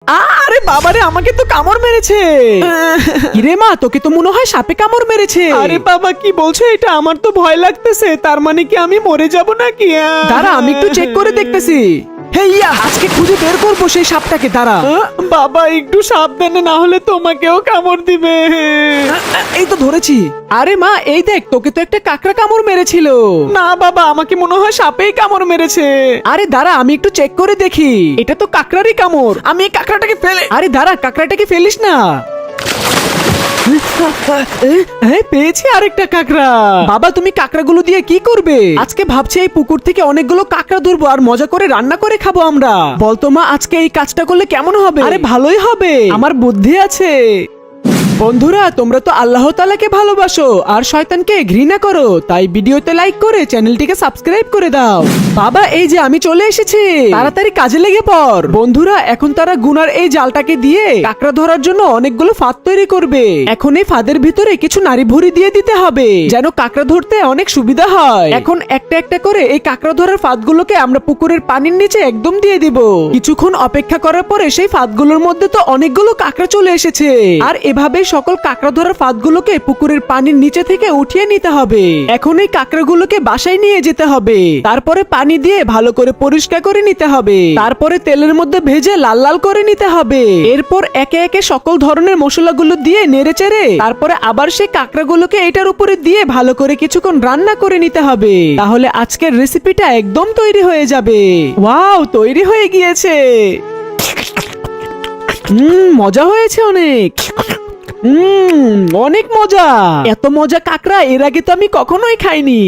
আরে বাবারে, আমাকে তো কামড় মেরেছে। কিরে মা, তোকে তো মনে হয় সাপে কামড় মেরেছে। আরে বাবা, কি বলছো? এটা আমার তো ভয় লাগতেছে। তার মানে কি আমি মরে যাব নাকি? দাঁড়া, আমি একটু চেক করে দেখতেছি। হেইয়া, আজকে খুঁজে বের করবো সেই সাপটাকে। দাঁড়া বাবা, একটু সাবধানে, না হলে তোমাকেও কামড় দিবে। এই তো ধরেছি। আরে মা, এই দেখ, তোকে তো একটা কাকড়া কামড় মেরেছিল। না বাবা, আমাকে মনে হয় সাপেই কামড় মেরেছে। আরে দাঁড়া, আমি একটু চেক করে দেখি। এটা তো কাকড়ারই কামড়। আমি এই কাকড়াটাকে ফেলে। আরে দাঁড়া, কাকড়াটাকে ফেলিস না। পেয়েছি আরেকটা কাকড়া। বাবা, তুমি কাকড়াগুলো দিয়ে কি করবে? আজকে ভাবছি এই পুকুর থেকে অনেকগুলো কাকড়া ধরবো আর মজা করে রান্না করে খাবো আমরা। বলতো মা, আজকে এই কাজটা করলে কেমন হবে? আরে ভালোই হবে, আমার বুদ্ধি আছে। বন্ধুরা, তোমরা তো আল্লাহ তাআলাকে ভালোবাসো আর শয়তানকে ঘৃণা করো, তাই ভিডিওতে লাইক করে চ্যানেলটিকে সাবস্ক্রাইব করে দাও। বাবা, এই যে আমি চলে এসেছি, তাড়াতাড়ি কাজে লেগে পড়। বন্ধুরা, এখন তারা গুনার এই জালটাকে দিয়ে কাকড়া ধরার জন্য অনেকগুলো ফাঁদ তৈরি করবে। এখন এই ফাঁদের ভিতরে কিছু নারী ভুঁড়ি দিয়ে দিতে হবে, যেন কাকড়া ধরতে অনেক সুবিধা হয়। এখন একটা একটা করে এই কাকড়া ধরার ফাঁদগুলোকে আমরা পুকুরের পানির নিচে একদম দিয়ে দিব। কিছুক্ষণ অপেক্ষা করার পরে সেই ফাঁদগুলোর মধ্যে তো অনেকগুলো কাকড়া চলে এসেছে। আর এভাবে সকল কাকড়া ধরার ফাঁদগুলোকে পুকুরের পানির নিচে থেকে উঠিয়ে নিতে হবে। এখন এই কাকড়াগুলোকে বাসায় নিয়ে যেতে হবে। তারপরে পানি দিয়ে ভালো করে পরিষ্কার করে নিতে হবে। তারপরে তেলের মধ্যে ভেজে লাল লাল করে নিতে হবে। এরপর একে একে সকল ধরনের মশলাগুলো দিয়ে নেড়েচেড়ে তারপরে আবার সেই কাকড়াগুলোকে এটার উপরে দিয়ে ভালো করে কিছুক্ষণ রান্না করে নিতে হবে। তাহলে আজকের রেসিপিটা একদম তৈরি হয়ে যাবে। ওয়াও, তৈরি হয়ে গিয়েছে। মজা হয়েছে অনেক। অনেক মজা। এত মজা কাকড়া এর আগে তো আমি কখনোই খাইনি।